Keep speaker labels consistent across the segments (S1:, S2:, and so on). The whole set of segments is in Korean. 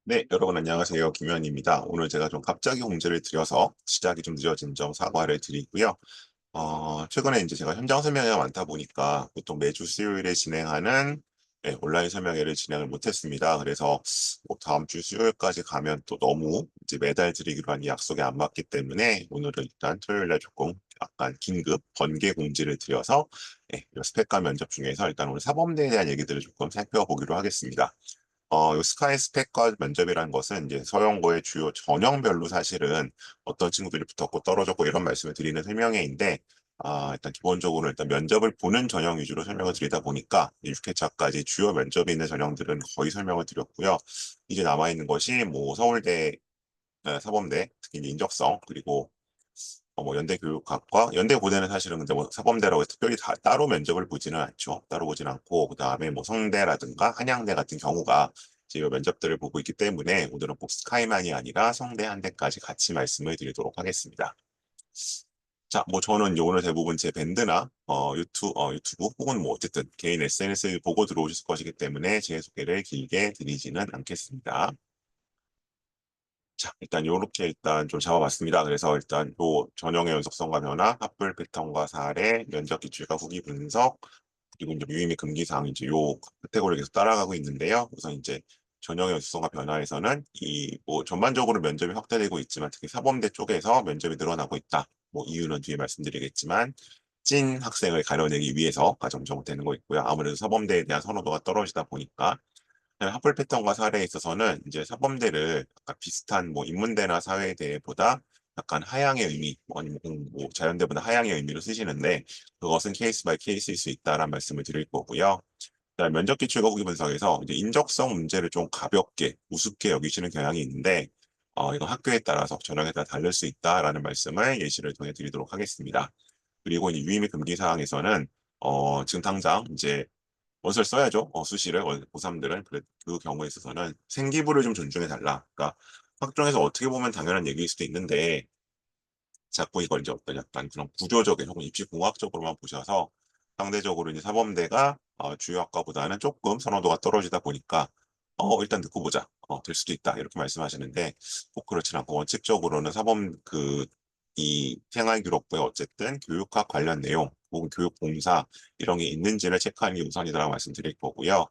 S1: 네, 여러분 안녕하세요. 김현입니다. 오늘 제가 좀 갑자기 공지를 드려서 시작이 좀 늦어진 점 사과를 드리고요. 최근에 이제 제가 현장 설명회가 많다 보니까 보통 매주 수요일에 진행하는 온라인 설명회를 진행을 못했습니다. 그래서 뭐 다음 주 수요일까지 가면 또 너무 이제 매달 드리기로 한 약속에 안 맞기 때문에 오늘은 일단 토요일날 조금 약간 긴급 번개 공지를 드려서 이 스펙과 면접 중에서 일단 오늘 사범대에 대한 얘기들을 조금 살펴보기로 하겠습니다. 요 스카이 스펙과 면접이라는 것은 이제 서영고의 주요 전형별로 사실은 어떤 친구들이 붙었고 떨어졌고 이런 말씀을 드리는 설명회인데, 일단 기본적으로 일단 면접을 보는 전형 위주로 설명을 드리다 보니까 6회차까지 주요 면접이 있는 전형들은 거의 설명을 드렸고요. 이제 남아있는 것이 뭐 서울대, 사범대, 특히 이제 인적성, 그리고 뭐 연대교육학과, 연대고대는 사실은 근데 뭐 사범대라고 해서 특별히 다 따로 면접을 보지는 않죠. 따로 보진 않고, 그 다음에 뭐 성대라든가 한양대 같은 경우가 이제 이 면접들을 보고 있기 때문에 오늘은 꼭 스카이만이 아니라 성대 한대까지 같이 말씀을 드리도록 하겠습니다. 자, 뭐 저는 이제 오늘 대부분 제 밴드나 유튜브 혹은 뭐 어쨌든 개인 SNS를 보고 들어오실 것이기 때문에 제 소개를 길게 드리지는 않겠습니다. 자, 일단 요렇게 일단 좀 잡아봤습니다. 그래서 일단 요 전형의 연속성과 변화, 합불 패턴과 사례, 면접 기출과 후기 분석, 그리고 이제 유의 및 금기 사항 이제 요 카테고리를 계속 따라가고 있는데요. 우선 이제 전형의 연속성과 변화에서는 이 뭐 전반적으로 면접이 확대되고 있지만 특히 사범대 쪽에서 면접이 늘어나고 있다. 뭐 이유는 뒤에 말씀드리겠지만 찐 학생을 가려내기 위해서가 점점 되는 거 있고요. 아무래도 사범대에 대한 선호도가 떨어지다 보니까 학벌 패턴과 사례에 있어서는 이제 사범대를 약간 비슷한 뭐 인문대나 사회대보다 약간 하향의 의미, 뭐 아니면 뭐 자연대보다 하향의 의미로 쓰시는데 그것은 케이스 바이 케이스일 수 있다라는 말씀을 드릴 거고요. 그다음에 면접 기출과 후기 분석에서 이제 인적성 문제를 좀 가볍게 우습게 여기시는 경향이 있는데 이건 학교에 따라서 전형에 따라 다를 수 있다라는 말씀을 예시를 통해 드리도록 하겠습니다. 그리고 이제 유의 및 금기 사항에서는 지금 당장 이제 원서를 써야죠. 수시를 고3들은 그 경우에 있어서는 생기부를 좀 존중해 달라. 그러니까 학종에서 어떻게 보면 당연한 얘기일 수도 있는데 자꾸 이걸 이제 어떤 약간 그런 구조적인 혹은 입시 공학적으로만 보셔서 상대적으로 이제 사범대가 주요 학과보다는 조금 선호도가 떨어지다 보니까 일단 듣고 보자. 될 수도 있다. 이렇게 말씀하시는데 꼭 그렇진 않고 원칙적으로는 사범 이 생활기록부에 어쨌든 교육학 관련 내용 혹은 교육봉사 이런 게 있는지를 체크하는 게 우선이라고 말씀드릴 거고요.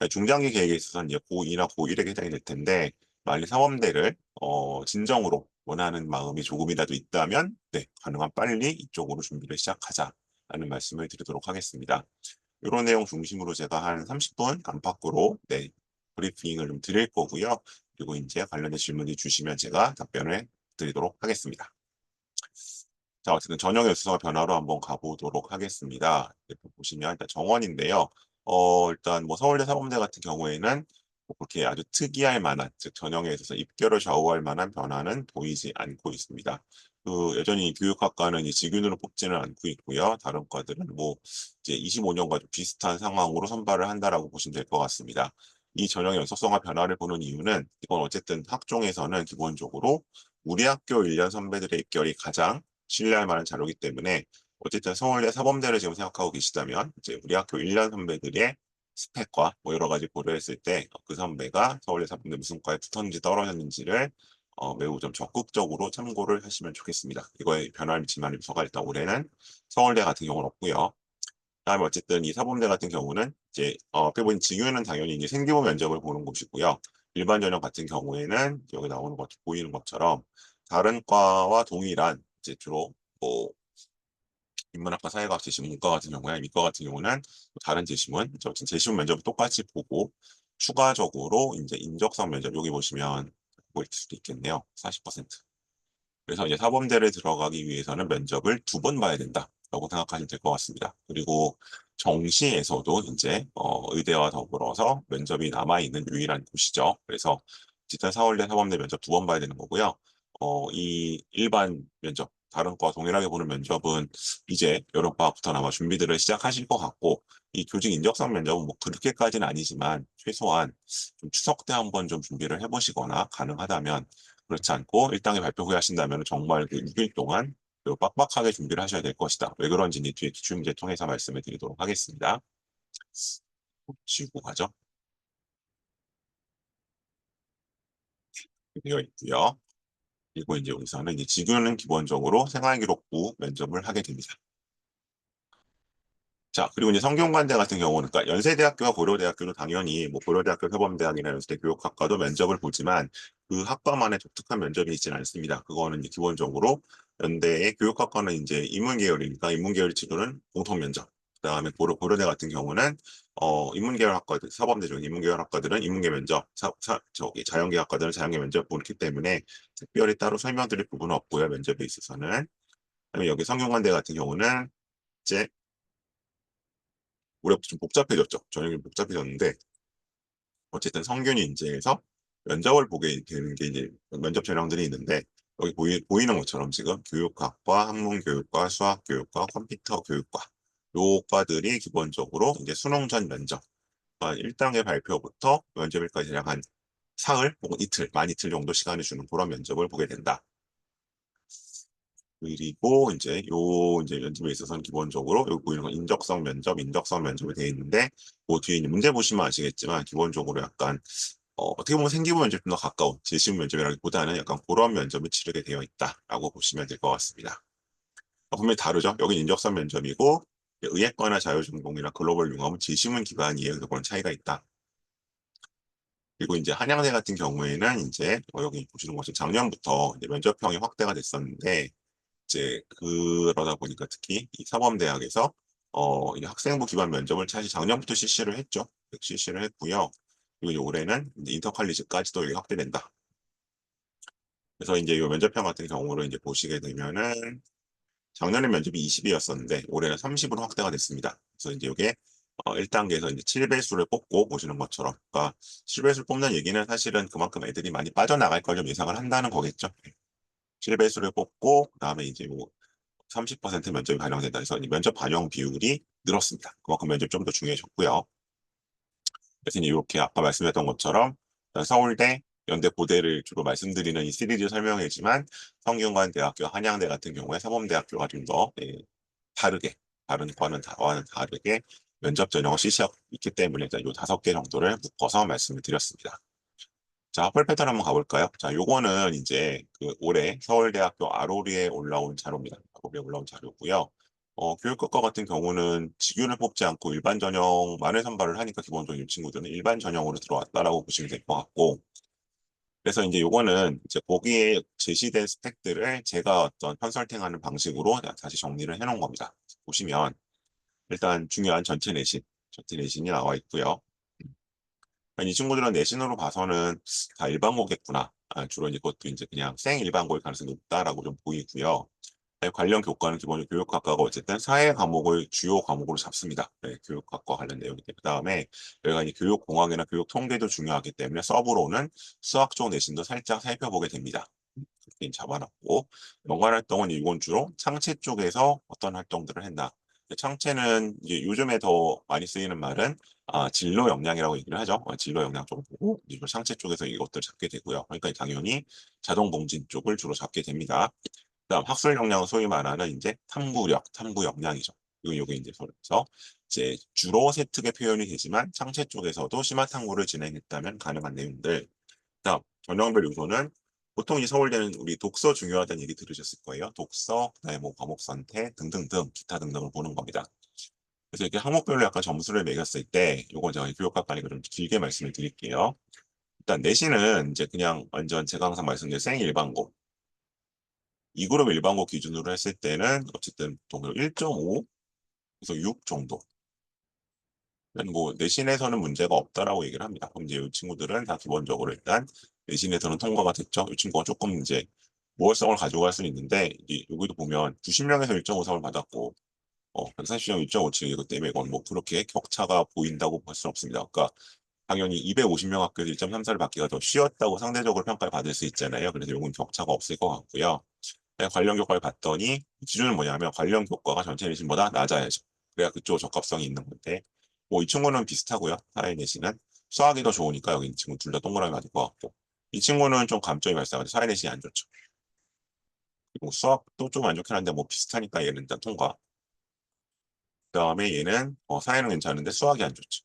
S1: 중장기 계획에 있어서는 이제 고2나 고1에 해당이 될 텐데 만일 사범대를 진정으로 원하는 마음이 조금이라도 있다면 네, 가능한 빨리 이쪽으로 준비를 시작하자라는 말씀을 드리도록 하겠습니다. 이런 내용 중심으로 제가 한 30분 안팎으로 네, 브리핑을 좀 드릴 거고요. 그리고 이제 관련된 질문을 주시면 제가 답변을 드리도록 하겠습니다. 자, 어쨌든 전형의 수서 변화로 한번 가보도록 하겠습니다. 이렇게 보시면 일단 정원인데요. 일단 뭐 서울대 사범대 같은 경우에는 뭐 그렇게 아주 특이할 만한, 즉 전형에 있어서 입결을 좌우할 만한 변화는 보이지 않고 있습니다. 여전히 교육학과는 이 직윤으로 뽑지는 않고 있고요. 다른 과들은 뭐 이제 25년과 좀 비슷한 상황으로 선발을 한다라고 보시면 될 것 같습니다. 이 전형의 연속성과 변화를 보는 이유는 이건 어쨌든 학종에서는 기본적으로 우리 학교 1년 선배들의 입결이 가장 신뢰할 만한 자료이기 때문에 어쨌든 서울대 사범대를 지금 생각하고 계시다면 이제 우리 학교 1년 선배들의 스펙과 뭐 여러 가지 고려했을 때 그 선배가 서울대 사범대 무슨 과에 붙었는지 떨어졌는지를 매우 좀 적극적으로 참고를 하시면 좋겠습니다. 이거에 변화를 미칠 만한 요소가 일단 올해는 서울대 같은 경우는 없고요. 그다음에 어쨌든 이 사범대 같은 경우는 이제 어떻게 보면 직유는 당연히 이제 생기부 면접을 보는 곳이고요. 일반 전형 같은 경우에는 여기 나오는 것 보이는 것처럼 다른 과와 동일한 이제 주로 뭐 인문학과, 사회과학 제시문, 문과 같은 경우에 이과 같은 경우는 다른 제시문, 어쨌든 제시문 면접을 똑같이 보고 추가적으로 이제 인적성 면접 여기 보시면 보일 수도 있겠네요. 40%. 그래서 이제 사범대를 들어가기 위해서는 면접을 2번 봐야 된다라고 생각하시면 될 것 같습니다. 그리고 정시에서도 이제 의대와 더불어서 면접이 남아있는 유일한 곳이죠. 그래서 어쨌든 서울대 사범대 면접 2번 봐야 되는 거고요. 이 일반 면접, 다른 과 동일하게 보는 면접은 이제 여름방학부터 아마 준비들을 시작하실 것 같고 이 교직 인적성 면접은 뭐 그렇게까지는 아니지만 최소한 좀 추석 때 한번 좀 준비를 해보시거나 가능하다면 그렇지 않고 일당에 발표 후에 하신다면 정말 그 6일 동안 그 빡빡하게 준비를 하셔야 될 것이다. 왜 그런지는 뒤에 기출문제 통해서 말씀을 드리도록 하겠습니다. 치고 가죠. 되어 있고요. 그리고 이제 여기서는 이제 지구는 기본적으로 생활기록부 면접을 하게 됩니다. 자, 그리고 이제 성균관대 같은 경우는, 그러니까 연세대학교와 고려대학교는 당연히 뭐 고려대학교 사범대학이나 연세대 교육학과도 면접을 보지만 그 학과만의 독특한 면접이 있지는 않습니다. 그거는 이제 기본적으로 연대의 교육학과는 이제 인문계열이니까 인문계열 치고는 공통 면접. 그다음에 고려대 같은 경우는 인문계열 학과들, 사범대 중 인문계열 학과들은 인문계 면접, 저기 자연계 학과들은 자연계 면접 보기 때문에 특별히 따로 설명드릴 부분은 없고요. 면접에 있어서는. 그다음에 여기 성균관대 같은 경우는 이제 우리가 좀 복잡해졌죠. 전형이 복잡해졌는데 어쨌든 성균이 인재에서 면접을 보게 되는 게 이제 면접 전형들이 있는데 여기 보이는 것처럼 지금 교육학과, 학문교육과, 수학교육과, 컴퓨터교육과 요 과들이 기본적으로 이제 수능 전 면접 1단계 발표부터 면접일까지 대략 한 사흘 혹은 이틀, 만 이틀 정도 시간을 주는 그런 면접을 보게 된다. 그리고 이제 면접에 있어서는 기본적으로 여기 보이는 건 인적성 면접이 되어 있는데 그 뒤에 있는 문제 보시면 아시겠지만 기본적으로 약간 어떻게 보면 생기부 면접이 좀 더 가까운 재시부 면접이라기보다는 약간 그런 면접을 치르게 되어 있다라고 보시면 될 것 같습니다. 분명히 다르죠. 여기 인적성 면접이고 의예과나 자유전공이나 글로벌 융합은 재시문 기반이에요. 그래서 그런 차이가 있다. 그리고 이제 한양대 같은 경우에는 이제 여기 보시는 것처럼 작년부터 이제 면접형이 확대가 됐었는데 이제 그러다 보니까 특히 이 사범대학에서 이 학생부 기반 면접을 사실 작년부터 실시를 했죠. 실시를 했고요. 그리고 이제 올해는 이제 인터칼리지까지도 이게 확대된다. 그래서 이제 이 면접형 같은 경우를 이제 보시게 되면은 작년에 면접이 20이었었는데 올해는 30으로 확대가 됐습니다. 그래서 이제 이게 1단계에서 이제 7배수를 뽑고 보시는 것처럼, 그러니까 7배수를 뽑는 얘기는 사실은 그만큼 애들이 많이 빠져나갈 걸 좀 예상을 한다는 거겠죠. 7배수를 뽑고 그다음에 이제 뭐 30% 면접이 반영된다 해서 면접 반영 비율이 늘었습니다. 그만큼 면접이 좀 더 중요해졌고요. 그래서 이제 이렇게 아까 말씀했던 것처럼 서울대, 연대, 고대를 주로 말씀드리는 이 시리즈 설명이지만 성균관대학교, 한양대 같은 경우에 사범대학교가 좀 더 다르게, 다른 과와는 다르게 면접 전형을 실시하고 있기 때문에 일단 이 5개 정도를 묶어서 말씀을 드렸습니다. 자, 펄 패턴 한번 가볼까요? 자, 요거는 이제 그 올해 서울대학교 아로리에 올라온 자료입니다. 아로리에 올라온 자료고요. 교육학과 같은 경우는 직윤을 뽑지 않고 일반 전형만을 선발을 하니까 기본적으로 이 친구들은 일반 전형으로 들어왔다라고 보시면 될 것 같고, 그래서 이제 요거는 이제 거기에 제시된 스펙들을 제가 어떤 컨설팅하는 방식으로 다시 정리를 해놓은 겁니다. 보시면 일단 중요한 전체 내신이 나와 있고요. 이 친구들은 내신으로 봐서는 다 일반고겠구나. 주로 이제 그것도 이제 그냥 생 일반고일 가능성이 높다라고 좀 보이고요. 관련 교과는 기본적으로 교육학과가 어쨌든 사회 과목을 주요 과목으로 잡습니다. 네, 교육학과 관련 내용이. 그 다음에 여기가 이제 교육공학이나 교육통계도 중요하기 때문에 서브로는 수학 쪽 내신도 살짝 살펴보게 됩니다. 그렇게 잡아놨고 연관 활동은 이건 주로 창체 쪽에서 어떤 활동들을 했나. 창체는 이제 요즘에 더 많이 쓰이는 말은 진로 역량이라고 얘기를 하죠. 진로 역량 쪽을 보고 이거 창체 쪽에서 이것들 잡게 되고요. 그러니까 당연히 자동봉진 쪽을 주로 잡게 됩니다. 그다음 학술 역량은 소위 말하는 이제 탐구 역량이죠. 그리고 요게 이제 그래서 이제 주로 세특의 표현이 되지만 창체 쪽에서도 심화 탐구를 진행했다면 가능한 내용들. 그다음 전형별 요소는 보통 이 서울대는 우리 독서 중요하다는 얘기 들으셨을 거예요. 독서, 그다음에 뭐 과목 선택 등등등 기타 등등을 보는 겁니다. 그래서 이렇게 항목별로 약간 점수를 매겼을 때 요거 제가 교육학과니까 좀 길게 말씀을 드릴게요. 일단 내신은 이제 그냥 완전 제가 항상 말씀드린 생일반고 2그룹 일반고 기준으로 했을 때는 어쨌든 보통 1.5에서 6 정도. 뭐 내신에서는 문제가 없다라고 얘기를 합니다. 그럼 이제 이 친구들은 다 기본적으로 일단 내신에서는 통과가 됐죠. 이 친구가 조금 이제 모월성을 가지고 갈 수는 있는데 여기도 보면 90명에서 1.5성을 받았고 140명 1.5층이기 때문에 이건 뭐 그렇게 격차가 보인다고 볼 수는 없습니다. 그러니까 당연히 250명 학교에서 1.34를 받기가 더 쉬웠다고 상대적으로 평가를 받을 수 있잖아요. 그래서 이건 격차가 없을 것 같고요. 관련 교과를 봤더니 기준은 뭐냐면 관련 교과가 전체 내신보다 낮아야죠. 그래야 그쪽 적합성이 있는 건데 뭐 이 친구는 비슷하고요. 사회 내신은 수학이 더 좋으니까 여기 이 친구 둘 다 동그라미 맞을 것 같고 이 친구는 좀 감점이 발생하죠. 사회 내신이 안 좋죠. 그리고 수학도 좀 안 좋긴 한데 뭐 비슷하니까 얘는 일단 통과. 그다음에 얘는 사회는 괜찮은데 수학이 안 좋죠.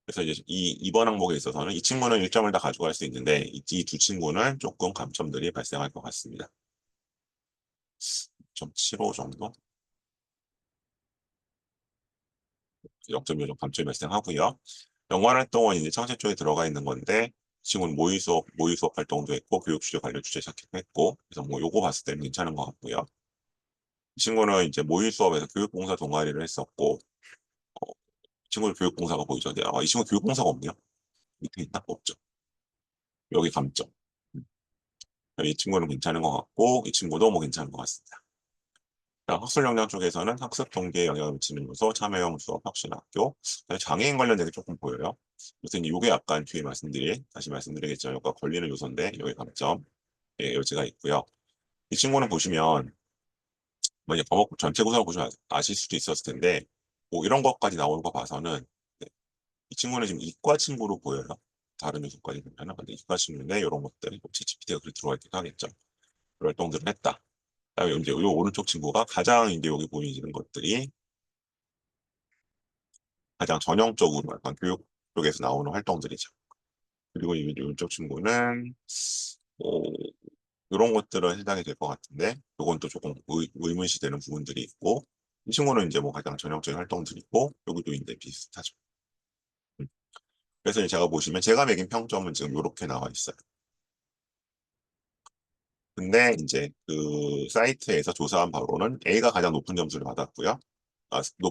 S1: 그래서 이제 이번 항목에 있어서는 이 친구는 1점을 다 가져갈 수 있는데 이 두 친구는 조금 감점들이 발생할 것 같습니다. 0.75 정도? 0.1점 감점이 발생하고요. 연관 활동은 이제 창세 쪽에 들어가 있는 건데 이 친구는 모의 수업 활동도 했고 교육 주제 관련 주제 찾기도 했고 그래서 뭐 요거 봤을 때는 괜찮은 것 같고요. 이 친구는 이제 모의 수업에서 교육봉사 동아리를 했었고 이 친구는 교육봉사가 보이죠. 이 친구 교육봉사가 없네요. 밑에 있나? 없죠. 여기 감점. 음. 이 친구는 괜찮은 것 같고 이 친구도 뭐 괜찮은 것 같습니다. 학술 역량 쪽에서는 학습 동기에 영향을 미치는 요소, 참여형 수업, 혁신학교, 장애인 관련된 게 조금 보여요. 무슨 이게 약간 뒤에 다시 말씀드리겠지만, 여기가 걸리는 요소인데, 여기 감점, 예, 여지가 있고요. 이 친구는 보시면, 만약 과목 전체 구성을 보시면 아실 수도 있었을 텐데, 뭐 이런 것까지 나오는 거 봐서는, 네, 이 친구는 지금 이과 친구로 보여요. 다른 요소까지 보면은, 근데 이과 친구인데, 이런 것들, 뭐 GPT가 그래 들어가 있기도 하겠죠. 그런 활동들을 했다. 그다음에 이제 이 오른쪽 친구가 가장 이제 여기 보이는 것들이 가장 전형적으로 약간 교육 쪽에서 나오는 활동들이죠. 그리고 이 왼쪽 친구는 뭐 이런 것들은 해당이 될 것 같은데 이건 또 조금 의문시 되는 부분들이 있고 이 친구는 이제 뭐 가장 전형적인 활동들이고 여기도 이제 비슷하죠. 음. 그래서 이제 제가 보시면 제가 매긴 평점은 지금 이렇게 나와 있어요. 근데 이제 그 사이트에서 조사한 바로는 A가 가장 높은 점수를 받았고요.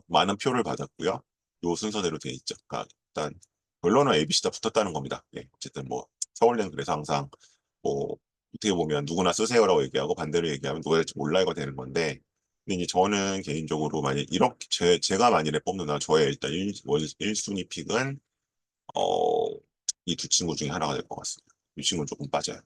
S1: 많은 표를 받았고요. 요 순서대로 돼 있죠. 그러니까 일단 결론은 A, B, C 다 붙었다는 겁니다. 예, 어쨌든 뭐 서울대는 그래서 항상 뭐 어떻게 보면 누구나 쓰세요라고 얘기하고 반대로 얘기하면 누가 될지 몰라요가 되는 건데 근데 이제 저는 개인적으로 만약 이렇게 제가 만일에 뽑는다면 저의 일단 1순위 픽은 이 두 친구 중에 하나가 될 것 같습니다. 이 친구는 조금 빠져요.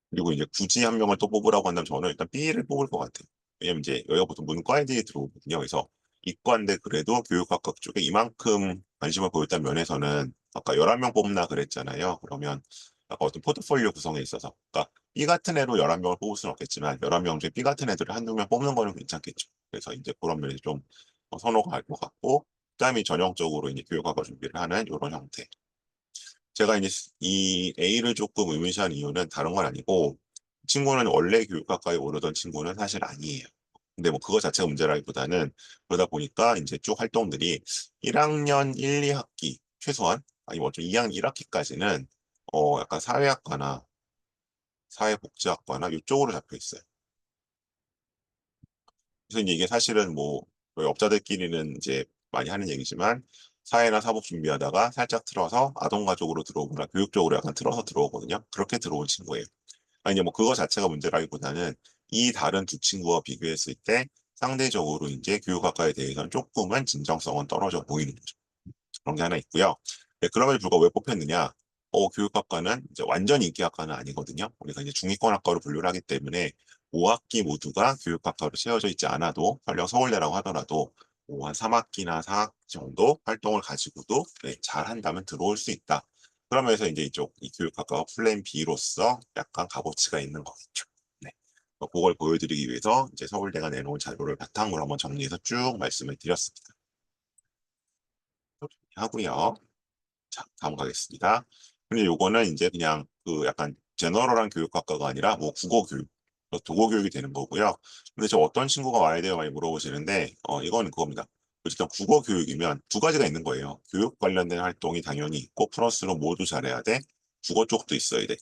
S1: 그리고 이제 굳이 한 명을 또 뽑으라고 한다면 저는 일단 B를 뽑을 것 같아요. 왜냐면 이제 여기가 보통 문과 애들이 들어오거든요. 그래서 이과인데 그래도 교육학과 쪽에 이만큼 관심을 보였다는 면에서는 아까 11명 뽑나 그랬잖아요. 그러면 아까 어떤 포트폴리오 구성에 있어서 그러니까 B 같은 애로 11명을 뽑을 수는 없겠지만 11명 중에 B 같은 애들을 한두 명 뽑는 거는 괜찮겠죠. 그래서 이제 그런 면에서 좀 선호가 갈 것 같고 그다음에 전형적으로 이제 교육학과 준비를 하는 이런 형태. 제가 이제 이 A를 조금 의문시한 이유는 다른 건 아니고 이 친구는 원래 교육학과에 오르던 친구는 사실 아니에요. 근데 뭐 그거 자체가 문제라기보다는 그러다 보니까 이제 쭉 활동들이 1학년 1, 2학기 최소한 아니면 좀 2학년 1학기까지는 약간 사회학과나 사회복지학과나 이쪽으로 잡혀 있어요. 그래서 이제 이게 사실은 뭐 저희 업자들끼리는 이제 많이 하는 얘기지만 사회나 사복 준비하다가 살짝 틀어서 아동가족으로 들어오거나 교육 쪽으로 약간 틀어서 들어오거든요. 그렇게 들어온 친구예요. 아니 뭐 그거 자체가 문제라기보다는 이 다른 두 친구와 비교했을 때 상대적으로 이제 교육학과에 대해서는 조금은 진정성은 떨어져 보이는 거죠. 그런 게 하나 있고요. 네, 그럼에도 불구하고 왜 뽑혔느냐? 교육학과는 이제 완전 인기학과는 아니거든요. 우리가 이제 중위권학과로 분류를 하기 때문에 5학기 모두가 교육학과로 채워져 있지 않아도 설령 서울대라고 하더라도 뭐한 3학기나 4학기 정도 활동을 가지고도 네, 잘 한다면 들어올 수 있다. 그러면서 이제 이쪽 이 교육학과가 플랜 B로서 약간 값어치가 있는 거겠죠. 네. 그걸 보여드리기 위해서 이제 서울대가 내놓은 자료를 바탕으로 한번 정리해서 쭉 말씀을 드렸습니다. 하고요. 자, 다음 가겠습니다. 근데 요거는 이제 그냥 그 약간 제너럴한 교육학과가 아니라 뭐 국어 교육, 도고 교육이 되는 거고요. 근데 저 어떤 친구가 와야 돼요? 많이 물어보시는데, 이거는 그겁니다. 일단 국어 교육이면 두 가지가 있는 거예요. 교육 관련된 활동이 당연히 있고, 플러스로 모두 잘해야 돼. 국어 쪽도 있어야 돼.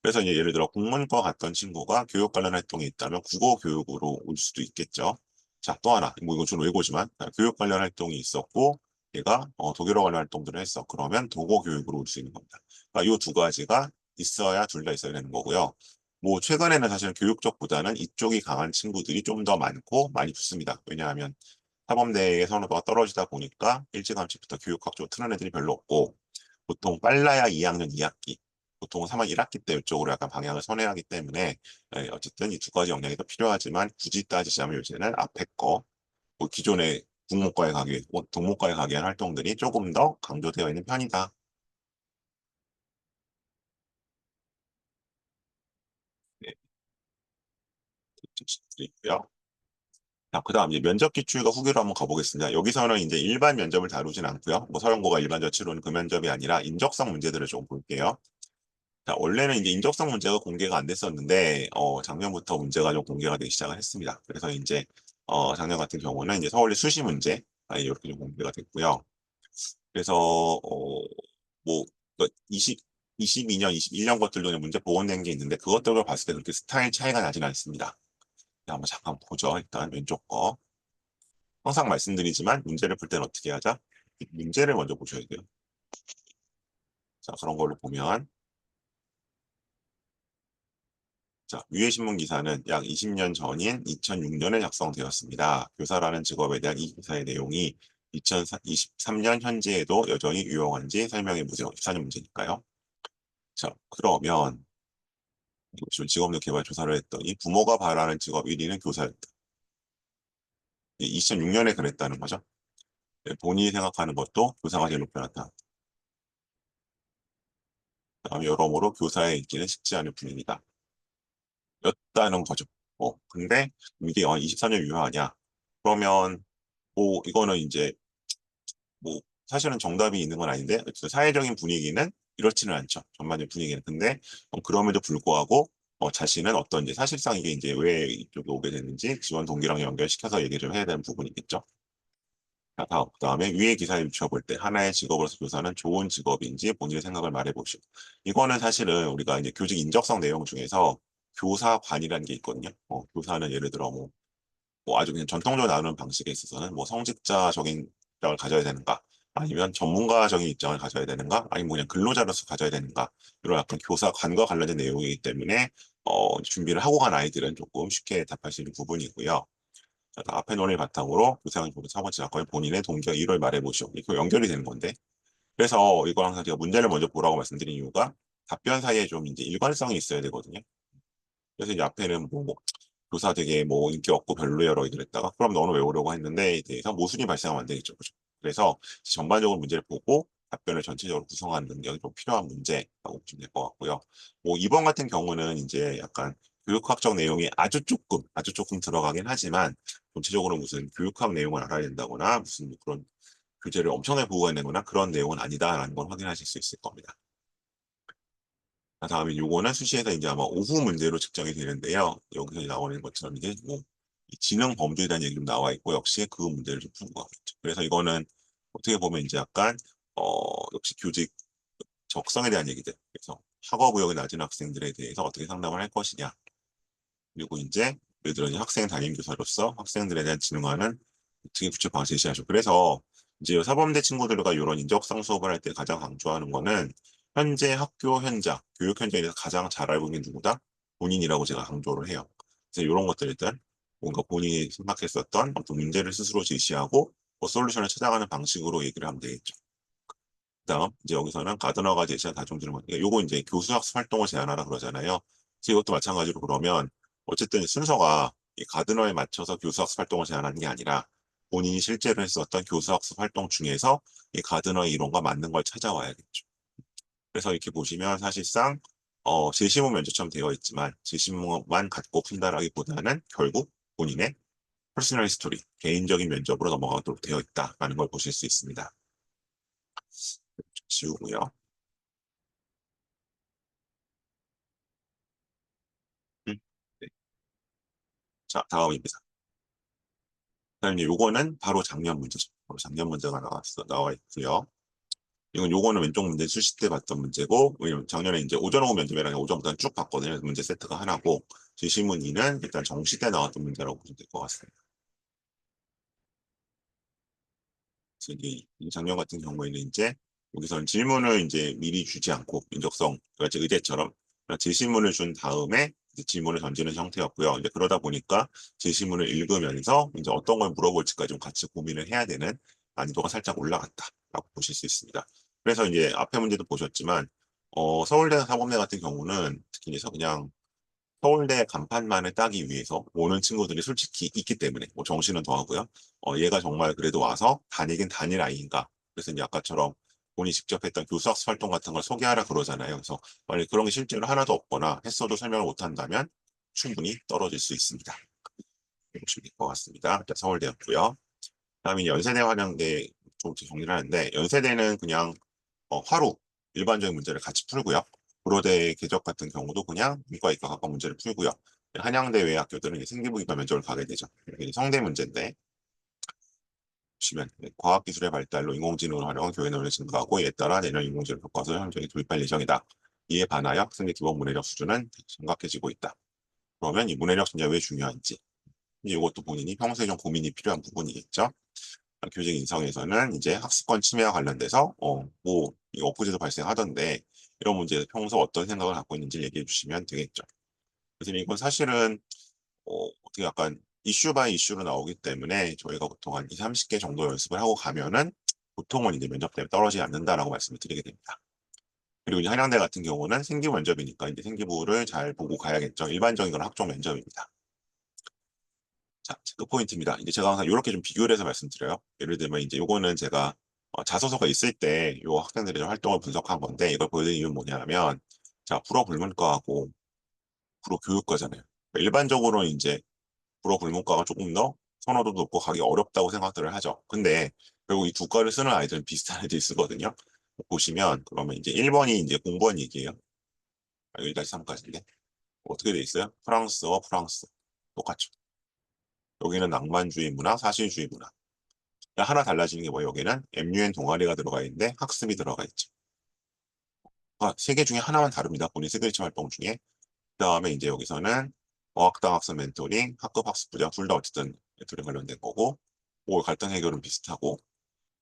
S1: 그래서 이제 예를 들어 국문과 갔던 친구가 교육 관련 활동이 있다면 국어 교육으로 올 수도 있겠죠. 자, 또 하나, 뭐 이건 좀 외고지만 교육 관련 활동이 있었고 얘가 독일어 관련 활동들을 했어. 그러면 도고 교육으로 올 수 있는 겁니다. 그러니까 이 두 가지가 있어야 둘 다 있어야 되는 거고요. 뭐 최근에는 사실 교육 쪽보다는 이쪽이 강한 친구들이 좀 더 많고 많이 붙습니다. 왜냐하면 사범대의 선호도가 떨어지다 보니까 일찌감치부터 교육학 쪽 트는 애들이 별로 없고 보통 빨라야 2학년 2학기 보통 3학 1학기 때 이쪽으로 약간 방향을 선회하기 때문에 어쨌든 이 두 가지 역량이 더 필요하지만 굳이 따지자면 요새는 앞에 뭐 기존의 국문과에 가기, 동문과에 가기 위한 활동들이 조금 더 강조되어 있는 편이다. 네, 드리고요. 자, 그다음 이제 면접 기출과 후기로 한번 가보겠습니다. 여기서는 이제 일반 면접을 다루진 않고요. 뭐 서영고가 일반적으로 치르는 그 면접이 아니라 인적성 문제들을 좀 볼게요. 자, 원래는 이제 인적성 문제가 공개가 안 됐었는데, 작년부터 문제가 좀 공개가 되기 시작을 했습니다. 그래서 이제, 작년 같은 경우는 이제 서울대 수시 문제, 이렇게 좀 공개가 됐고요. 그래서, 뭐, 22년, 21년 것들도 그냥 문제 복원된 게 있는데, 그것들을 봤을 때 그렇게 스타일 차이가 나진 않습니다. 자, 한번 잠깐 보죠. 일단 왼쪽 거. 항상 말씀드리지만, 문제를 풀 때는 어떻게 하자? 문제를 먼저 보셔야 돼요. 자, 그런 걸로 보면, 자, 위의 신문 기사는 약 20년 전인 2006년에 작성되었습니다. 교사라는 직업에 대한 이 기사의 내용이 2023년 현재에도 여전히 유용한지 설명해 보세요. 14년 문제니까요. 자, 그러면 직업력 개발 조사를 했더니 부모가 바라는 직업 1위는 교사였다. 2006년에 그랬다는 거죠. 네, 본인이 생각하는 것도 교사가 제일 높게 나타났다. 다음 여러모로 교사의 인기는 식지 않을 뿐입니다. 였다는 거죠. 근데 이게 24년 유효하냐? 그러면 이거는 이제 뭐 사실은 정답이 있는 건 아닌데 사회적인 분위기는 이렇지는 않죠. 전반적인 분위기는. 근데 그럼에도 불구하고 자신은 어떤 이제 사실상 이게 이제 왜 이쪽에 오게 됐는지 지원 동기랑 연결시켜서 얘기를 좀 해야 되는 부분이겠죠. 자, 그다음에 위의 기사에 비춰볼 때 하나의 직업으로서 교사는 좋은 직업인지 본인의 생각을 말해보시오. 이거는 사실은 우리가 이제 교직 인적성 내용 중에서 교사관이라는 게 있거든요. 교사는 예를 들어 뭐 아주 그냥 전통적으로 나누는 방식에 있어서는 뭐 성직자적인 입장을 가져야 되는가, 아니면 전문가적인 입장을 가져야 되는가, 아니면 뭐 그냥 근로자로서 가져야 되는가, 이런 약간 교사관과 관련된 내용이기 때문에 준비를 하고 간 아이들은 조금 쉽게 답할 수 있는 부분이고요. 자, 앞에 논을 바탕으로 교사관 보고 첫 번째 사건의 본인의 동기와 이유를 말해보시오. 이거 연결이 되는 건데. 그래서 이걸 항상 제가 문제를 먼저 보라고 말씀드린 이유가 답변 사이에 좀 이제 일관성이 있어야 되거든요. 그래서 이제 앞에는 뭐 교사 되게 뭐 인기 없고 별로여러 이랬다가 그럼 너는 왜 오려고 했는데 대해서 모순이 발생하면 안 되겠죠. 그죠? 그래서 전반적으로 문제를 보고 답변을 전체적으로 구성하는 능력이 좀 필요한 문제라고 보시면 될 것 같고요. 뭐 이번 같은 경우는 이제 약간 교육학적 내용이 아주 조금 들어가긴 하지만 전체적으로 무슨 교육학 내용을 알아야 된다거나 무슨 뭐 그런 교재를 엄청나게 보고 있는거나 그런 내용은 아니다라는 걸 확인하실 수 있을 겁니다. 다음에 요거는 수시에서 이제 아마 오후 문제로 측정이 되는데요. 여기서 나오는 것처럼 이제 뭐이 지능 범주에 대한 얘기 좀 나와 있고 역시 그 문제를 좀 푸는 것 같죠. 그래서 이거는 어떻게 보면 이제 약간 역시 교직 적성에 대한 얘기들. 그래서 학업 의욕이 낮은 학생들에 대해서 어떻게 상담을 할 것이냐. 그리고 이제 예를 들어 학생 담임 교사로서 학생들에 대한 지능화는 어떻게 구체 방식 제시하죠. 그래서 이제 사범대 친구들과 이런 인적성 수업을 할 때 가장 강조하는 거는 현재 학교 현장, 교육 현장에서 가장 잘 알고 있는 누구다? 본인이라고 제가 강조를 해요. 그래서 이런 것들일단 뭔가 본인이 생각했었던 어떤 문제를 스스로 제시하고 솔루션을 찾아가는 방식으로 얘기를 하면 되겠죠. 그다음 이제 여기서는 가드너가 제시한 다중질문. 요거 이제 교수학습 활동을 제안하라 그러잖아요. 그래서 이것도 마찬가지로 그러면 어쨌든 순서가 이 가드너에 맞춰서 교수학습 활동을 제안하는 게 아니라 본인이 실제로 했었던 교수학습 활동 중에서 이 가드너의 이론과 맞는 걸 찾아와야겠죠. 그래서 이렇게 보시면 사실상 제시문 면접처럼 되어 있지만 제시문만 갖고 푼다라기보다는 결국 본인의 퍼스널 히스토리, 개인적인 면접으로 넘어가도록 되어 있다라는 걸 보실 수 있습니다. 지우고요. 네. 자, 다음입니다. 그다음에 요거는 바로 작년 문제죠. 바로 작년 문제가 나와 있고요. 이건 요거는 왼쪽 문제 수시 때 봤던 문제고, 왜냐면 작년에 이제 오전 오후 면접이랑 오전부터 쭉 봤거든요. 문제 세트가 하나고, 지시문 2는 일단 정시 때 나왔던 문제라고 보시면 될 것 같습니다. 그래서 이제 이 작년 같은 경우에는 이제 여기서는 질문을 이제 미리 주지 않고 인적성, 그러니까 의제처럼 제시문을 준 다음에 이제 질문을 던지는 형태였고요. 이제 그러다 보니까 제시문을 읽으면서 이제 어떤 걸 물어볼지까지 좀 같이 고민을 해야 되는 난이도가 살짝 올라갔다라고 보실 수 있습니다. 그래서 이제 앞에 문제도 보셨지만 서울대 사범대 같은 경우는 특히 이제 그냥 서울대 간판만을 따기 위해서 오는 친구들이 솔직히 있기 때문에 뭐 정시는 더하고요. 얘가 정말 그래도 와서 다니긴 다닐 아이인가. 그래서 이제 아까처럼 본인이 직접 했던 교수학습 활동 같은 걸 소개하라 그러잖아요. 그래서 만약 그런 게 실제로 하나도 없거나 했어도 설명을 못 한다면 충분히 떨어질 수 있습니다. 보시면 될 것 같습니다. 자, 서울대였고요. 다음에 이제 연세대 환영대 좀 정리를 하는데, 연세대는 그냥 화로 일반적인 문제를 같이 풀고요. 고려대 궤적 같은 경우도 그냥 문과 이과 각각 문제를 풀고요. 한양대 외 학교들은 이제 생기부기과 면접을 가게 되죠. 이게 성대 문제인데, 보시면 과학기술의 발달로 인공지능을 활용한 교회 논의 증가하고, 이에 따라 내년 인공지능 교과서 현장에 도입할 예정이다. 이에 반하여 학생의 기본 문해력 수준은 심각해지고 있다. 그러면 이 문해력 진짜 왜 중요한지, 이제 이것도 본인이 평소에 좀 고민이 필요한 부분이겠죠. 교직 인성에서는 이제 학습권 침해와 관련돼서 이 엊그제도 발생하던데, 이런 문제에 평소 어떤 생각을 갖고 있는지 얘기해 주시면 되겠죠. 그래서 이건 사실은 어떻게 약간 이슈 바이 이슈로 나오기 때문에 저희가 보통 한 2, 30개 정도 연습을 하고 가면은 보통은 이제 면접 때문에 떨어지지 않는다라고 말씀을 드리게 됩니다. 그리고 이제 한양대 같은 경우는 생기부 면접이니까 이제 생기부를 잘 보고 가야겠죠. 일반적인 건 학종 면접입니다. 자, 체크 포인트입니다. 이제 제가 항상 이렇게 좀 비교를 해서 말씀드려요. 예를 들면 이제 요거는 제가 자소서가 있을 때 요 학생들의 좀 활동을 분석한 건데, 이걸 보여드린 이유는 뭐냐면, 자, 불어불문과하고 불어교육과잖아요. 일반적으로는 이제 불어불문과가 조금 더 선호도도 높고 가기 어렵다고 생각들을 하죠. 근데 결국 이 두 과를 쓰는 아이들은 비슷한 애들이 쓰거든요. 보시면 그러면 이제 1번이 이제 공부한 얘기예요. 1-3까지인데 어떻게 돼 있어요? 프랑스어 프랑스 똑같죠. 여기는 낭만주의 문화, 사실주의 문화. 하나 달라지는 게 뭐예요? 여기는 MUN 동아리가 들어가 있는데 학습이 들어가 있죠. 세 개 중에 하나만 다릅니다. 본인 시그니처 활동 중에. 그 다음에 이제 여기서는 어학당 학습 멘토링, 학급 학습 부장 둘 다 어쨌든 멘토링 관련된 거고, 뭐 갈등 해결은 비슷하고,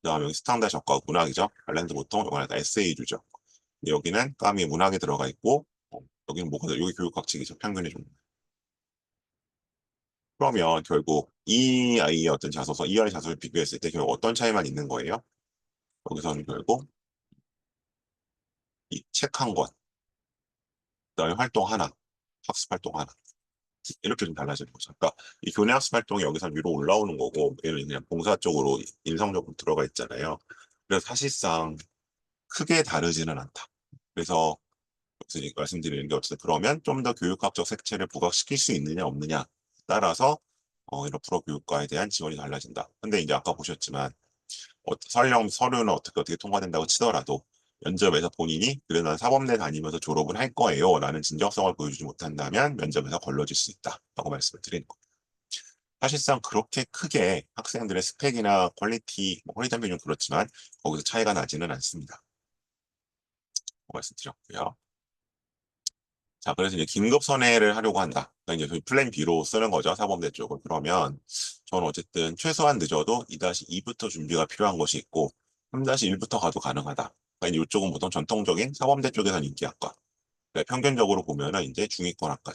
S1: 그 다음에 여기 스탕다 적과 문학이죠. 발렌드 보통 이거는 에세이류죠. 근데 여기는 까미 문학이 들어가 있고, 여기는 뭐가 여기 교육학칙이죠. 평균의 종류. 그러면 결국 이 아이의 어떤 자소서, 이 아이 자소서를 비교했을 때 결국 어떤 차이만 있는 거예요? 여기서는 결국 이 책 한 권, 그다음에 활동 하나, 학습 활동 하나. 이렇게 좀 달라지는 거죠. 그러니까 이 교내 학습 활동이 여기서 위로 올라오는 거고, 얘는 그냥 봉사 쪽으로 인성적으로 들어가 있잖아요. 그래서 사실상 크게 다르지는 않다. 그래서 말씀드리는 게 어쨌든 그러면 좀 더 교육학적 색채를 부각시킬 수 있느냐 없느냐 따라서 이런 프로교육과에 대한 지원이 달라진다. 근데 이제 아까 보셨지만 설령 서류는 어떻게 통과된다고 치더라도 면접에서 본인이 그래 난 사범대 다니면서 졸업을 할 거예요 라는 진정성을 보여주지 못한다면 면접에서 걸러질 수 있다라고 말씀을 드리는 겁니다. 사실상 그렇게 크게 학생들의 스펙이나 퀄리티, 퀄리티 비율은 그렇지만 거기서 차이가 나지는 않습니다. 말씀드렸고요. 자, 그래서 이제 긴급 선회를 하려고 한다. 그러니까 이제 저희 플랜 B로 쓰는 거죠. 사범대 쪽을. 그러면 저는 어쨌든 최소한 늦어도 2-2부터 준비가 필요한 것이 있고 3-1부터 가도 가능하다. 그러니까 이쪽은 보통 전통적인 사범대 쪽에서는 인기학과. 그러니까 평균적으로 보면은 이제 중위권 학과.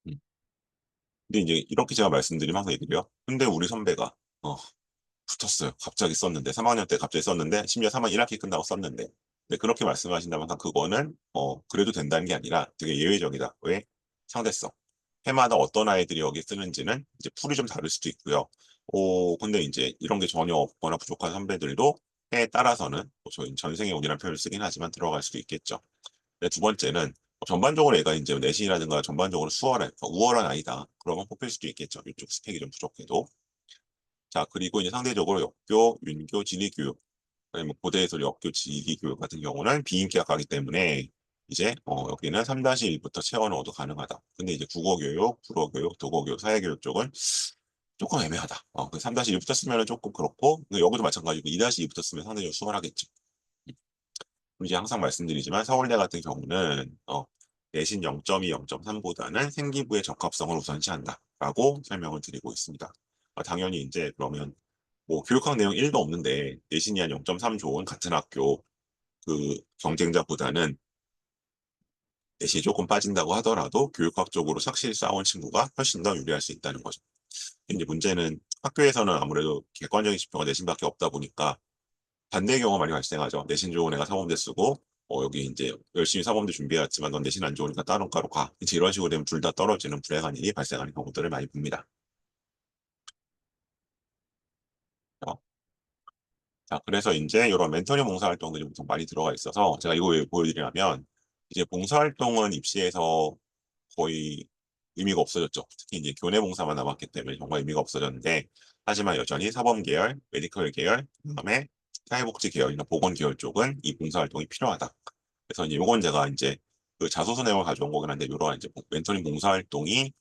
S1: 음. 근데 이제 이렇게 제가 말씀드리면 항상 얘기해요. 근데 우리 선배가 어, 붙었어요. 갑자기 썼는데 3학년 때 갑자기 썼는데 심지어 3학년 1학기 끝나고 썼는데. 근데 그렇게 말씀하신다면 그거는 그래도 된다는 게 아니라 되게 예외적이다. 왜? 상대성. 해마다 어떤 아이들이 여기 쓰는지는 이제 풀이 좀 다를 수도 있고요. 근데 이제 이런 게 전혀 없거나 부족한 선배들도 해에 따라서는 저희 전생에 운이라는 표현을 쓰긴 하지만 들어갈 수도 있겠죠. 근데 두 번째는 전반적으로 얘가 이제 내신이라든가 전반적으로 우월한 아이다. 그러면 뽑힐 수도 있겠죠. 이쪽 스펙이 좀 부족해도. 자, 그리고 이제 상대적으로 역교, 윤교, 지리교육, 아니면 뭐 고대에서 역교, 지리교육 같은 경우는 비인기학과이기 때문에 이제 여기는 3-1부터 채워 넣어도 가능하다. 근데 이제 국어교육, 불어교육, 독어교육, 사회교육 쪽은 조금 애매하다. 3-1부터 쓰면 조금 그렇고, 여기도 마찬가지고 2-2부터 쓰면 상대적으로 수월하겠지. 이제 항상 말씀드리지만 서울대 같은 경우는 내신 0.2, 0.3보다는 생기부의 적합성을 우선시한다라고 설명을 드리고 있습니다. 당연히 이제 그러면 뭐 교육학 내용 1도 없는데 내신이 한 0.3 좋은 같은 학교 그 경쟁자보다는 내신이 조금 빠진다고 하더라도 교육학적으로 착실히 쌓아온 친구가 훨씬 더 유리할 수 있다는 거죠. 이제 문제는 학교에서는 아무래도 객관적인 지표가 내신밖에 없다 보니까 반대의 경우가 많이 발생하죠. 내신 좋은 애가 사범대 쓰고 여기 이제 열심히 사범대 준비해왔지만 넌 내신 안 좋으니까 다른 과로 가. 이제 이런 식으로 되면 둘 다 떨어지는 불행한 일이 발생하는 경우들을 많이 봅니다. 어, 자, 그래서 이제 이런 멘토링 봉사활동들이 보통 많이 들어가 있어서 제가 이거 왜 보여드리냐면 이제 봉사활동은 입시에서 거의 의미가 없어졌죠. 특히 이제 교내 봉사만 남았기 때문에 정말 의미가 없어졌는데, 하지만 여전히 사범 계열, 메디컬 계열, 그다음에 사회복지 계열이나 보건 계열 쪽은 이 봉사활동이 필요하다. 그래서 이제 요건 제가 이제 그 자소서 내용을 가져온 거긴 한데, 요런 이제 멘토링 봉사활동이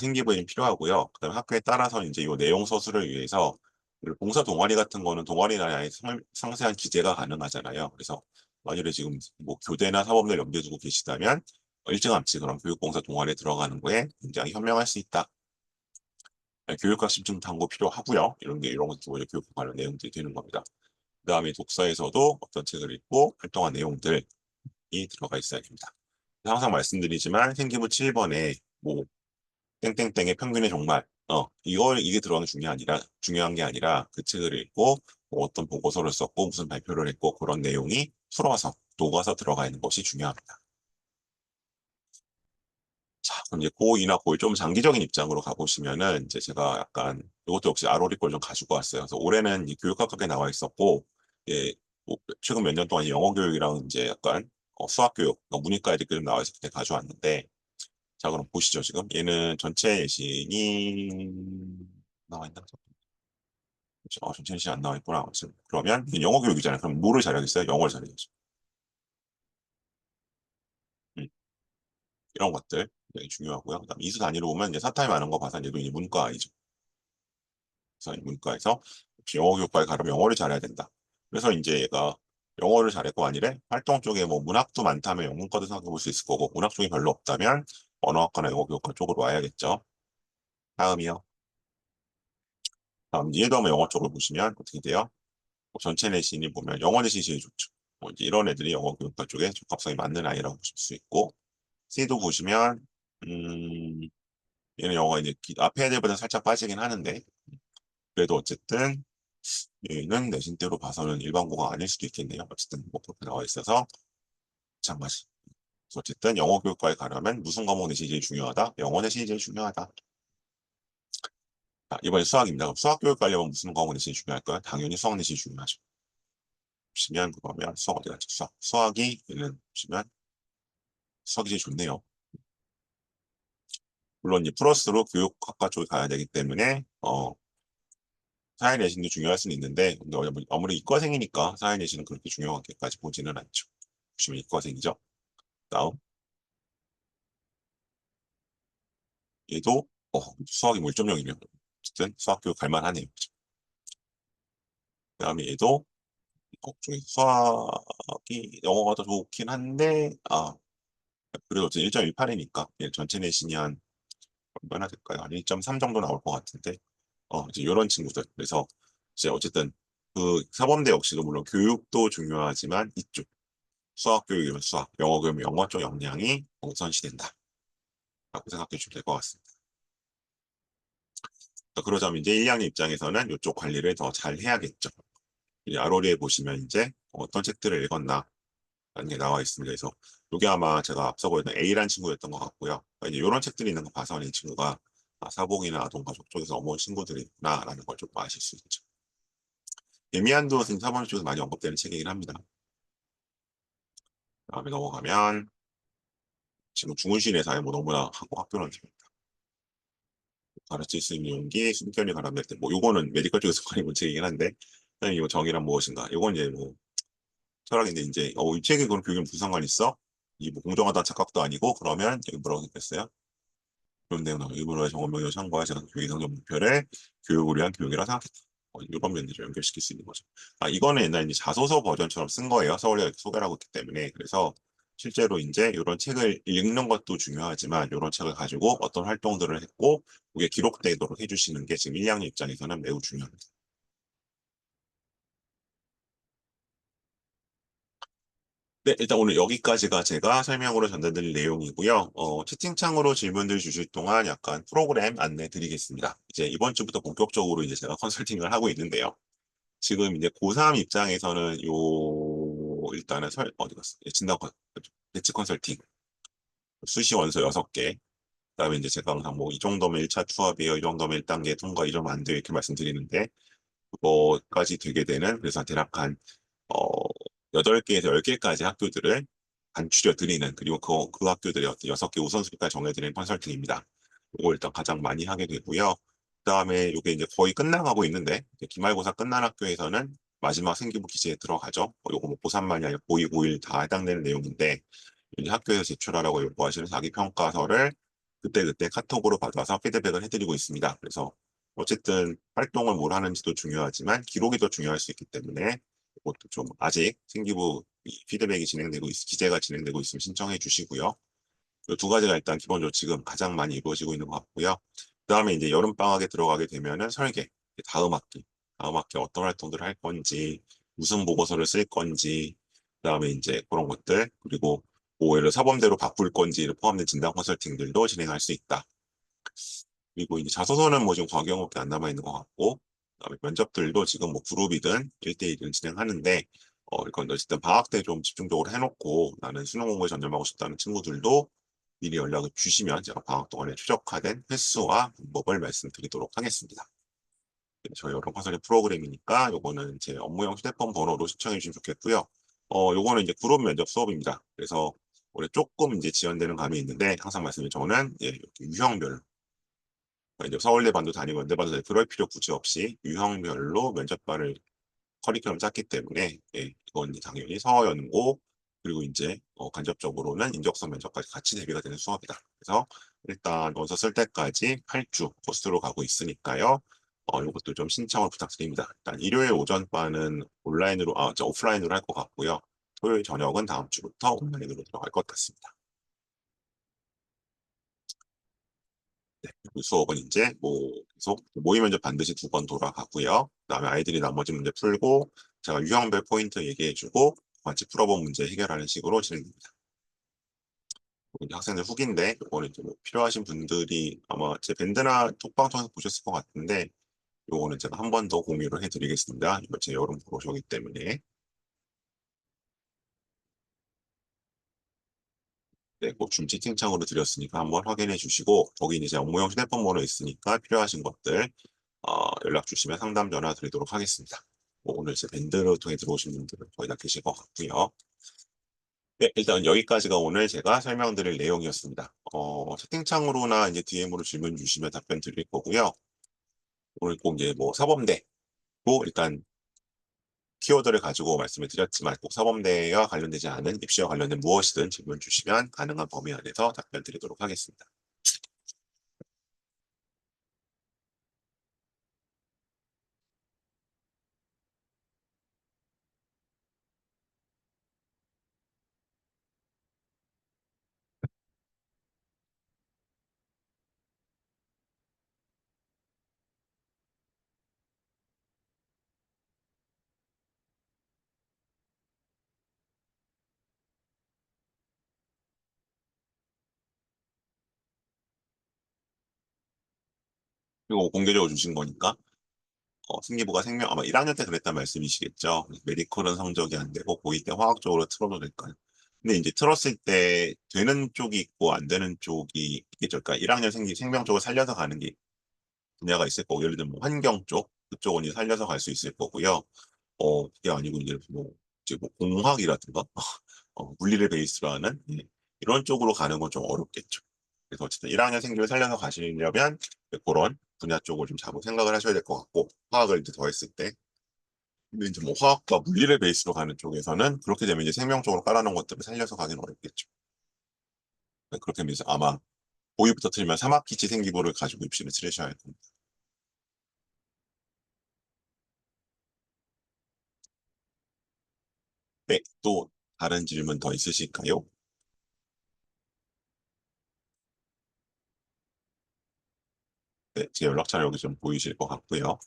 S1: 생기부에는 필요하고요. 그다음에 학교에 따라서 이제 요 내용 서술을 위해서 그 봉사 동아리 같은 거는 동아리나 아예 상세한 기재가 가능하잖아요. 그래서 만일에 지금 뭐 교대나 사범들 염두에 두고 계시다면 일찌감치 그런 교육봉사 동아리에 들어가는 거에 굉장히 현명할 수 있다. 교육학습 좀 탐구 필요하고요. 이런 것도 오히려 교육 관련 내용들이 되는 겁니다. 그다음에 독서에서도 어떤 책을 읽고 활동한 내용들이 들어가 있어야 됩니다. 항상 말씀드리지만 생기부 7번에 뭐 땡땡땡의 평균의 종말 이게 들어가는 중요한 게 아니라 그 책을 읽고 뭐 어떤 보고서를 썼고 무슨 발표를 했고 그런 내용이 풀어서 녹아서 들어가 있는 것이 중요합니다. 자, 그럼 이제 고2나 고1 좀 장기적인 입장으로 가보시면은 이제 제가 약간 이것도 역시 RO리 걸 좀 가지고 왔어요. 그래서 올해는 이 교육학과에 나와 있었고, 예, 뭐 최근 몇 년 동안 영어 교육이랑 이제 약간 수학 교육, 문이과 애들끼리 나와 있을 때 가져왔는데, 자, 그럼 보시죠. 지금 얘는 전체 예신이 나와 있나? 전체 예신이 안 나와 있구나. 그러면 영어 교육이잖아요. 그럼 뭐를 잘하겠어요? 영어를 잘해야죠. 음, 이런 것들 굉장히 중요하고요. 그다음에 이수 단위로 보면 이제 사타임 많은 거 봐서 얘도 이제 문과 아니죠. 그래서 문과에서 혹시 영어 교과에 가려면 영어를 잘해야 된다. 그래서 이제 얘가 영어를 잘했고 아니래 활동 쪽에 뭐 문학도 많다면 영문과도 생각해 볼 수 있을 거고 문학 쪽이 별로 없다면 언어학과나 영어 교과 쪽으로 와야겠죠. 다음이요. 다음 얘도 한번 영어 쪽을 보시면 어떻게 돼요? 뭐 전체 내신이 보면 영어 내신이 제일 좋죠. 뭐 이제 이런 애들이 영어 교육과 쪽에 적합성이 맞는 아이라고 보실 수 있고 C도 보시면 얘는 영어 이제 앞에 애들보다 살짝 빠지긴 하는데 그래도 어쨌든 얘는 내신대로 봐서는 일반고가 아닐 수도 있겠네요. 어쨌든 뭐 그렇게 나와 있어서 마찬가지. 어쨌든 영어 교육과에 가려면 무슨 과목 내신이 제일 중요하다? 영어 내신이 제일 중요하다. 자, 이번에 수학입니다. 그럼 수학 교육 가려면 무슨 과목 내신이 중요할까요? 당연히 수학 내신이 중요하죠. 보시면 그러면 수학 어디 갔죠? 수학이 얘는 보시면 수학이 제일 좋네요. 물론 이제 플러스로 교육학과 쪽에 가야 되기 때문에 사회 내신도 중요할 수는 있는데 근데 아무리 이과생이니까 사회 내신은 그렇게 중요하게까지 보지는 않죠. 보시면 이과생이죠. 다음 얘도 수학이 뭐 1.0이면 어쨌든 수학 교육 갈만하네요. 그다음에 얘도 중에 수학이 영어가 더 좋긴 한데 그래도 어쨌든 1.18이니까 얘 전체 내신이 한 얼마나 될까요? 한 1.3 정도 나올 것 같은데 이제 이런 친구들 그래서 이제 어쨌든 그 사범대 역시도 물론 교육도 중요하지만 이쪽 수학 교육이면 수학, 영어 교육이면 영어 쪽 역량이 우선시된다라고 생각해 주면 될 것 같습니다. 그러자면 이제 1학년 입장에서는 이쪽 관리를 더 잘 해야겠죠. 이 RO리에 보시면 이제 어떤 책들을 읽었나 라는 게 나와 있습니다. 그래서 이게 아마 제가 앞서 보였던 A라는 친구였던 것 같고요. 이제 이런 책들이 있는 거 봐서 이 친구가 사복이나 아동가족 쪽에서 어머니 친구들이구나라는 걸 좀 아실 수 있죠. 데미안도 선생님 사본 쪽에서 많이 언급되는 책이긴 합니다. 다음에 넘어가면 지금 중훈신의 사회 뭐 너무나 한국 학교는 가르칠 수 있는 용기, 숨결이 가람될 때, 뭐, 요거는 메디컬 쪽에서 많이 본 책이긴 한데, 선생님 이거 정의란 무엇인가? 요건 이제 뭐, 철학인데, 이제, 이 책에 그런 교육이 무슨 상관 있어? 이 뭐, 공정하다는 착각도 아니고, 그러면, 여기 뭐라고 했겠어요? 그런 내용 나와요. 일본어의 정원명령 참고하 제가 교육 성적 목표를 교육을 위한 교육이라 생각했다. 이런 면들을 연결시킬 수 있는 거죠. 이거는 옛날 이제 자소서 버전처럼 쓴 거예요. 서울대가 이렇게 소개를 하고 있기 때문에. 그래서 실제로 이제 이런 책을 읽는 것도 중요하지만 이런 책을 가지고 어떤 활동들을 했고 그게 기록되도록 해주시는 게 지금 1학년 입장에서는 매우 중요합니다. 네, 일단 오늘 여기까지가 제가 설명으로 전달드릴 내용이고요. 채팅창으로 질문들 주실 동안 약간 프로그램 안내 드리겠습니다. 이제 이번 주부터 본격적으로 이제 제가 컨설팅을 하고 있는데요. 지금 이제 고3 입장에서는 일단은 어디 갔어? 배치 컨설팅. 수시 원서 6개. 그다음에 이제 제가 항상 뭐 이 정도면 1차 투합이에요. 이 정도면 1단계 통과, 이 정도면 안 돼요. 이렇게 말씀드리는데 그거까지 되게 되는 그래서 대략 한 어, 8개에서 10개까지 학교들을 간추려 드리는 그리고 그 학교들의 어떤 6개 우선순위까지 정해드리는 컨설팅입니다. 요거 일단 가장 많이 하게 되고요. 그다음에 요게 이제 거의 끝나가고 있는데 이제 기말고사 끝난 학교에서는 마지막 생기부 기시에 들어가죠. 요거 뭐 고3만이 아니라 고2, 고1 다 해당되는 내용인데 이제 학교에서 제출하라고 요구하시는 자기평가서를 그때그때 카톡으로 받아서 피드백을 해드리고 있습니다. 그래서 어쨌든 활동을 뭘 하는지도 중요하지만 기록이 더 중요할 수 있기 때문에 이것도 좀 아직 생기부 피드백이 진행되고 기재가 진행되고 있으면 신청해 주시고요. 이 두 가지가 일단 기본적으로 지금 가장 많이 이루어지고 있는 것 같고요. 그다음에 이제 여름방학에 들어가게 되면은 설계, 다음 학기 어떤 활동들을 할 건지, 무슨 보고서를 쓸 건지, 그다음에 이제 그런 것들, 그리고 뭐 예를 사범대로 바꿀 건지를 포함된 진단 컨설팅들도 진행할 수 있다. 그리고 이제 자소서는 뭐 지금 과경밖에 안 남아 있는 것 같고, 그다음에 면접들도 지금 뭐 그룹이든 1대1이든 진행하는데, 이건 어쨌든 방학 때 좀 집중적으로 해놓고 나는 수능 공부에 전념하고 싶다는 친구들도 미리 연락을 주시면 제가 방학 동안에 최적화된 횟수와 방법을 말씀드리도록 하겠습니다. 저희 여러 화살의 프로그램이니까 요거는 제 업무용 휴대폰 번호로 신청해 주시면 좋겠고요. 요거는 이제 그룹 면접 수업입니다. 그래서 올해 조금 이제 지연되는 감이 있는데 항상 말씀드린 저는 예, 이렇게 유형별로 이제 서울대 반도 다니고 연대 반도 다니고 그럴 필요 굳이 없이 유형별로 면접반을 커리큘럼 짰기 때문에 예, 이건 당연히 서연고 그리고 이제 간접적으로는 인적성 면접까지 같이 대비가 되는 수업이다. 그래서 일단 원서 쓸 때까지 8주 코스로 가고 있으니까요. 이것도 좀 신청을 부탁드립니다. 일단 일요일 오전반은 온라인으로, 오프라인으로 할 것 같고요. 토요일 저녁은 다음 주부터 온라인으로 들어갈 것 같습니다. 네, 그 수업은 이제 뭐 계속 모의 면접 반드시 2번 돌아가고요. 그다음에 아이들이 나머지 문제 풀고 제가 유형별 포인트 얘기해주고 같이 풀어본 문제 해결하는 식으로 진행됩니다. 이제 학생들 후기인데 이거는 이제 뭐 필요하신 분들이 아마 제 밴드나 톡방 통해서 보셨을 것 같은데 요거는 제가 한 번 더 공유를 해드리겠습니다. 이거 제 여름 브로셔기 때문에 네, 꼭줌 채팅창으로 드렸으니까 한번 확인해 주시고 거기 이제 업무용 휴대폰 번호 있으니까 필요하신 것들 연락 주시면 상담 전화 드리도록 하겠습니다. 뭐 오늘 제 밴드를 통해 들어오신 분들은 거의 다 계실 것 같고요. 네, 일단 여기까지가 오늘 제가 설명드릴 내용이었습니다. 채팅창으로나 이제 DM으로 질문 주시면 답변 드릴 거고요. 오늘 꼭 이제 뭐 사범대고 일단 키워드를 가지고 말씀을 드렸지만 꼭 사범대와 관련되지 않은 입시와 관련된 무엇이든 질문 주시면 가능한 범위 안에서 답변 드리도록 하겠습니다. 그리고 공개적으로 주신 거니까 승기부가 아마 1학년 때 그랬단 말씀이시겠죠. 메디컬은 성적이 안 되고 고2 때 화학적으로 틀어도 될까요? 근데 이제 틀었을 때 되는 쪽이 있고 안 되는 쪽이 있겠죠. 그러니까 1학년 생명 쪽을 살려서 가는 게 분야가 있을 거고 예를 들면 뭐 환경 쪽 그쪽은 이제 살려서 갈 수 있을 거고요. 그게 아니고 이제 뭐 공학이라든가 물리를 베이스로 하는 이런 쪽으로 가는 건 좀 어렵겠죠. 그래서 어쨌든 1학년 생기를 살려서 가시려면 그런 분야 쪽을 좀 잡고 생각을 하셔야 될 것 같고 화학을 이제 더했을 때 근데 이제 뭐 화학과 물리를 베이스로 가는 쪽에서는 그렇게 되면 이제 생명 쪽으로 깔아놓은 것들을 살려서 가기는 어렵겠죠. 그렇게 되면 이제 아마 고2부터 틀리면 3학기치 생기부를 가지고 입시를 치르셔야 할 겁니다. 네, 또 다른 질문 더 있으실까요? 네, 제 연락처 여기 좀 보이실 것 같고요.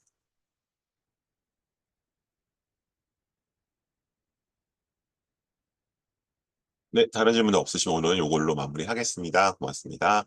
S1: 네, 다른 질문 없으시면 오늘은 이걸로 마무리하겠습니다. 고맙습니다.